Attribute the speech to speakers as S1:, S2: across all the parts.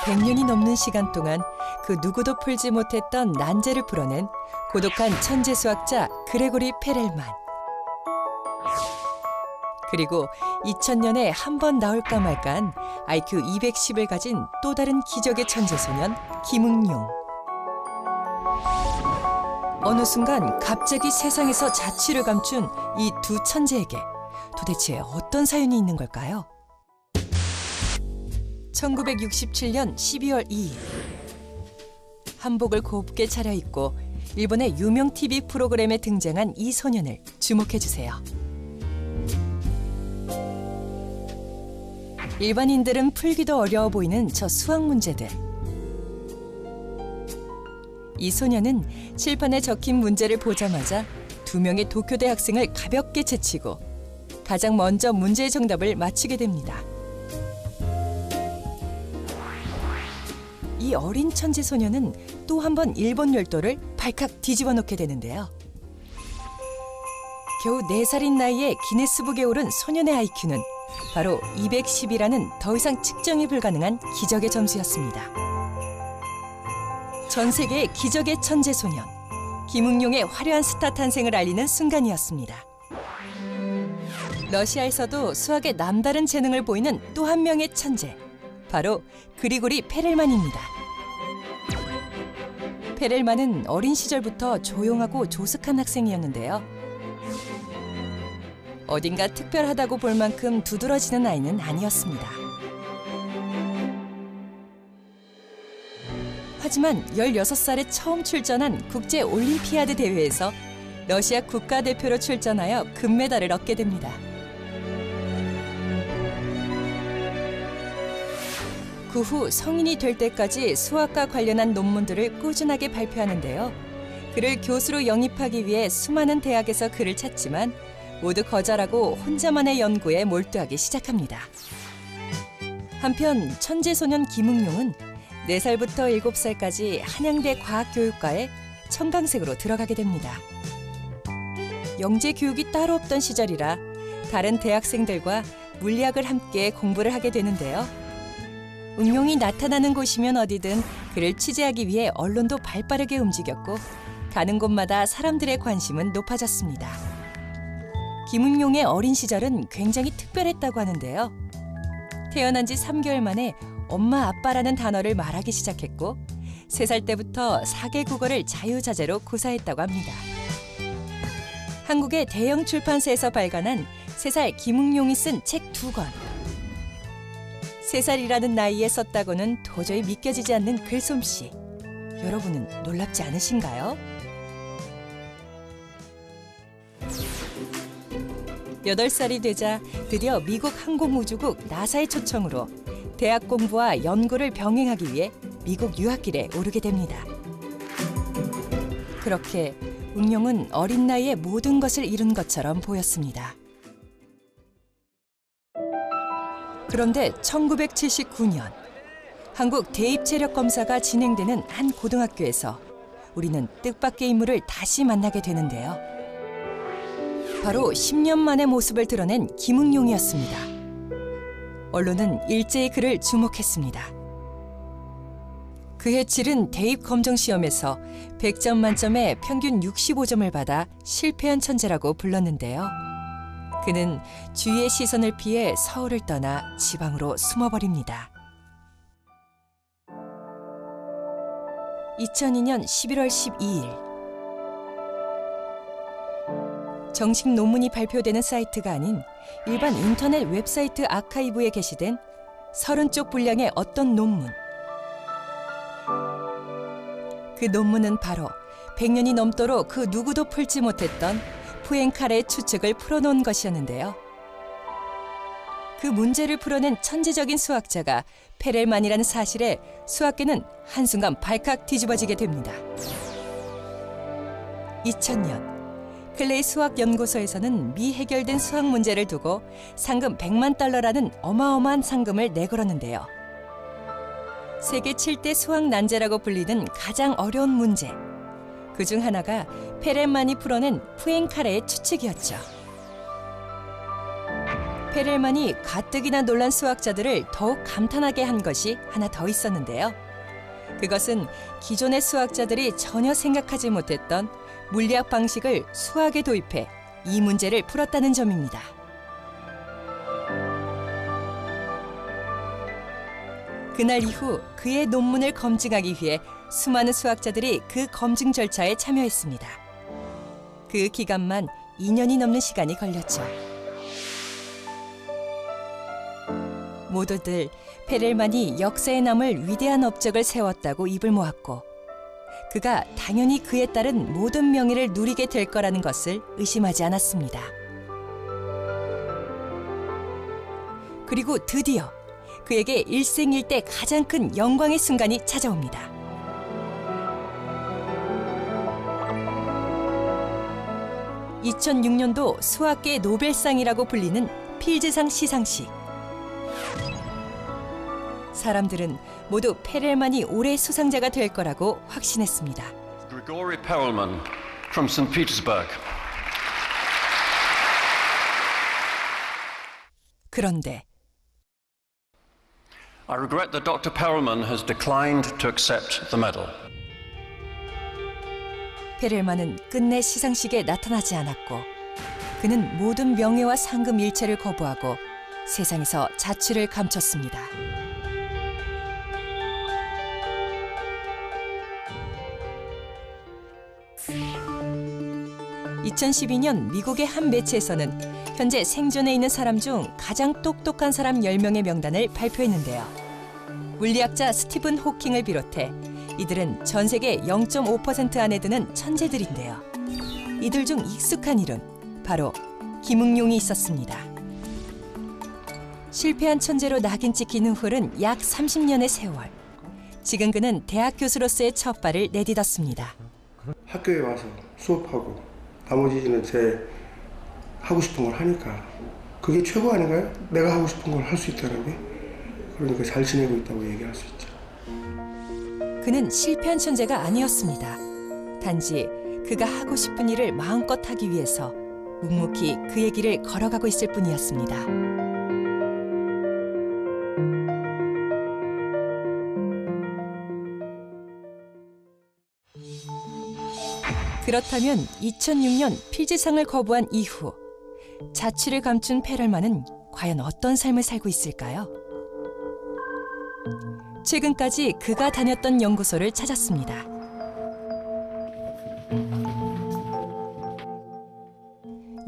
S1: 100년이 넘는 시간 동안 그 누구도 풀지 못했던 난제를 풀어낸 고독한 천재 수학자 그레고리 페렐만. 그리고 2000년에 한 번 나올까 말까한 IQ 210을 가진 또 다른 기적의 천재 소년 김응용. 어느 순간 갑자기 세상에서 자취를 감춘 이 두 천재에게 도대체 어떤 사연이 있는 걸까요? 1967년 12월 2일 한복을 곱게 차려입고 일본의 유명 TV 프로그램에 등장한 이 소년을 주목해주세요. 일반인들은 풀기도 어려워 보이는 저 수학 문제들. 이 소년은 칠판에 적힌 문제를 보자마자 2명의 도쿄대 학생을 가볍게 제치고 가장 먼저 문제의 정답을 맞히게 됩니다. 이 어린 천재 소년은 또 한 번 일본 열도를 발칵 뒤집어 놓게 되는데요. 겨우 4살인 나이에 기네스북에 오른 소년의 IQ는 바로 210이라는 더 이상 측정이 불가능한 기적의 점수였습니다. 전 세계의 기적의 천재 소년, 김응용의 화려한 스타 탄생을 알리는 순간이었습니다. 러시아에서도 수학에 남다른 재능을 보이는 또 한 명의 천재, 바로 그리고리 페렐만입니다. 페렐만은 어린 시절부터 조용하고 조숙한 학생이었는데요. 어딘가 특별하다고 볼 만큼 두드러지는 아이는 아니었습니다. 하지만 16살에 처음 출전한 국제 올림피아드 대회에서 러시아 국가대표로 출전하여 금메달을 얻게 됩니다. 그 후 성인이 될 때까지 수학과 관련한 논문들을 꾸준하게 발표하는데요. 그를 교수로 영입하기 위해 수많은 대학에서 그를 찾지만 모두 거절하고 혼자만의 연구에 몰두하기 시작합니다. 한편 천재 소년 김응용은 4살부터 7살까지 한양대 과학교육과에 청강생으로 들어가게 됩니다. 영재 교육이 따로 없던 시절이라 다른 대학생들과 물리학을 함께 공부를 하게 되는데요. 응용이 나타나는 곳이면 어디든 그를 취재하기 위해 언론도 발빠르게 움직였고 가는 곳마다 사람들의 관심은 높아졌습니다. 김응용의 어린 시절은 굉장히 특별했다고 하는데요. 태어난 지 3개월 만에 엄마, 아빠라는 단어를 말하기 시작했고 3살 때부터 4개 국어를 자유자재로 구사했다고 합니다. 한국의 대형 출판사에서 발간한 3살 김응용이 쓴 책 2권. 3살이라는 나이에 썼다고는 도저히 믿겨지지 않는 글솜씨. 여러분은 놀랍지 않으신가요? 8살이 되자 드디어 미국 항공우주국 나사의 초청으로 대학 공부와 연구를 병행하기 위해 미국 유학길에 오르게 됩니다. 그렇게 응용은 어린 나이에 모든 것을 이룬 것처럼 보였습니다. 그런데 1979년 한국 대입체력 검사가 진행되는 한 고등학교에서 우리는 뜻밖의 인물을 다시 만나게 되는데요. 바로 10년 만의 모습을 드러낸 김응용이었습니다. 언론은 일제히 그를 주목했습니다. 그해 치른 대입 검정 시험에서 100점 만점에 평균 65점을 받아 실패한 천재라고 불렀는데요. 그는 주위의 시선을 피해 서울을 떠나 지방으로 숨어버립니다. 2002년 11월 12일 정식 논문이 발표되는 사이트가 아닌 일반 인터넷 웹사이트 아카이브에 게시된 30쪽 분량의 어떤 논문. 그 논문은 바로 100년이 넘도록 그 누구도 풀지 못했던 푸엥카레의 추측을 풀어놓은 것이었는데요. 그 문제를 풀어낸 천재적인 수학자가 페렐만이라는 사실에 수학계는 한순간 발칵 뒤집어지게 됩니다. 2000년 클레이 수학연구소에서는 미해결된 수학 문제를 두고 상금 100만 달러라는 어마어마한 상금을 내걸었는데요. 세계 7대 수학 난제라고 불리는 가장 어려운 문제. 그중 하나가 페렐만이 풀어낸 푸엥카레의 추측이었죠. 페렐만이 가뜩이나 놀란 수학자들을 더욱 감탄하게 한 것이 하나 더 있었는데요. 그것은 기존의 수학자들이 전혀 생각하지 못했던 물리학 방식을 수학에 도입해 이 문제를 풀었다는 점입니다. 그날 이후 그의 논문을 검증하기 위해 수많은 수학자들이 그 검증 절차에 참여했습니다. 그 기간만 2년이 넘는 시간이 걸렸죠. 모두들 페렐만이 역사에 남을 위대한 업적을 세웠다고 입을 모았고 그가 당연히 그에 따른 모든 명예를 누리게 될 거라는 것을 의심하지 않았습니다. 그리고 드디어 그에게 일생일대 가장 큰 영광의 순간이 찾아옵니다. (2006년도) 수학계 노벨상이라고 불리는 필즈상 시상식. 사람들은 모두 페렐만이 올해의 수상자가 될 거라고 확신했습니다.
S2: Grigory Perelman from St. Petersburg.
S1: 그런데
S2: I regret that Dr. Perelman has declined to accept the medal.
S1: 페렐만은 끝내 시상식에 나타나지 않았고 그는 모든 명예와 상금 일체를 거부하고 세상에서 자취를 감췄습니다. 2012년 미국의 한 매체에서는 현재 생존해 있는 사람 중 가장 똑똑한 사람 10명의 명단을 발표했는데요. 물리학자 스티븐 호킹을 비롯해 이들은 전 세계 0.5% 안에 드는 천재들인데요. 이들 중 익숙한 이름, 바로 김응용이 있었습니다. 실패한 천재로 낙인 찍힌 후는 약 30년의 세월. 지금 그는 대학 교수로서의 첫 발을 내딛었습니다.
S3: 학교에 와서 수업하고 나머지는 제 하고 싶은 걸 하니까 그게 최고 아닌가요? 내가 하고 싶은 걸 할 수 있다는 게. 그러니까 잘 지내고 있다고 얘기할 수 있죠.
S1: 그는 실패한 천재가 아니었습니다. 단지 그가 하고 싶은 일을 마음껏 하기 위해서 묵묵히 그의 길을 걸어가고 있을 뿐이었습니다. 그렇다면 2006년 필즈상을 거부한 이후 자취를 감춘 페렐만은 과연 어떤 삶을 살고 있을까요? 최근까지 그가 다녔던 연구소를 찾았습니다.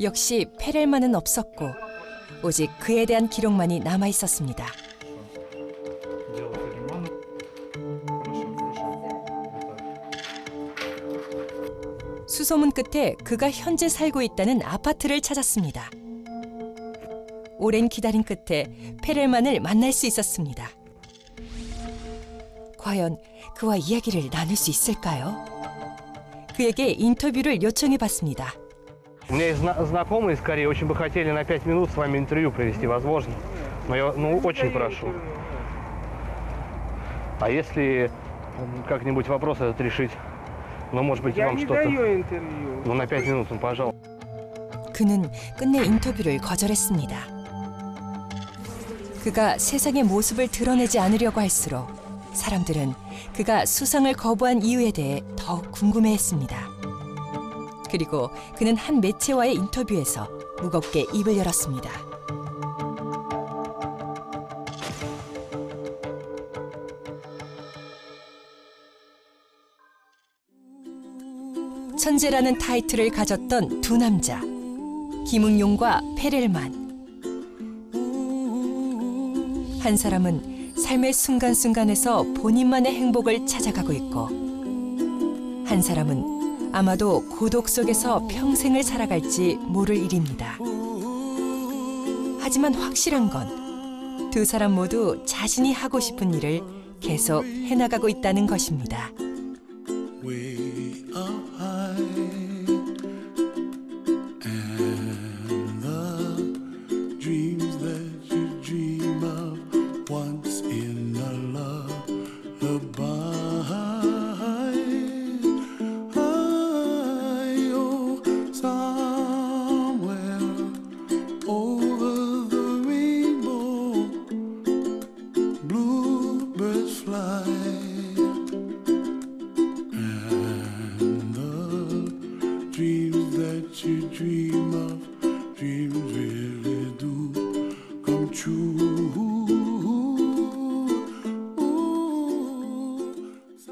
S1: 역시 페렐만은 없었고 오직 그에 대한 기록만이 남아 있었습니다. 수소문 끝에 그가 현재 살고 있다는 아파트를 찾았습니다. 오랜 기다림 끝에 페렐만을 만날 수 있었습니다. 과연 그와 이야기를 나눌 수 있을까요? 그에게 인터뷰를 요청해봤습니다.
S4: У меня есть знакомые, скорее, очень бы хотели на 5 минут с вами интервью провести, возможно. Но я, очень прошу. А если как-нибудь вопрос этот решить? Ну, может быть, вам что-то... Ну, на 5 минут, пожалуйста.
S1: 그는 끝내 인터뷰를 거절했습니다. 그가 세상의 모습을 드러내지 않으려고 할수록 사람들은 그가 수상을 거부한 이유에 대해 더욱 궁금해했습니다. 그리고 그는 한 매체와의 인터뷰에서 무겁게 입을 열었습니다. 천재라는 타이틀을 가졌던 두 남자, 김응용과 페렐만. 한 사람은 삶의 순간순간에서 본인만의 행복을 찾아가고 있고 한 사람은 아마도 고독 속에서 평생을 살아갈지 모를 일입니다. 하지만 확실한 건 두 사람 모두 자신이 하고 싶은 일을 계속 해나가고 있다는 것입니다.
S5: Over the dream of dreams really do come true.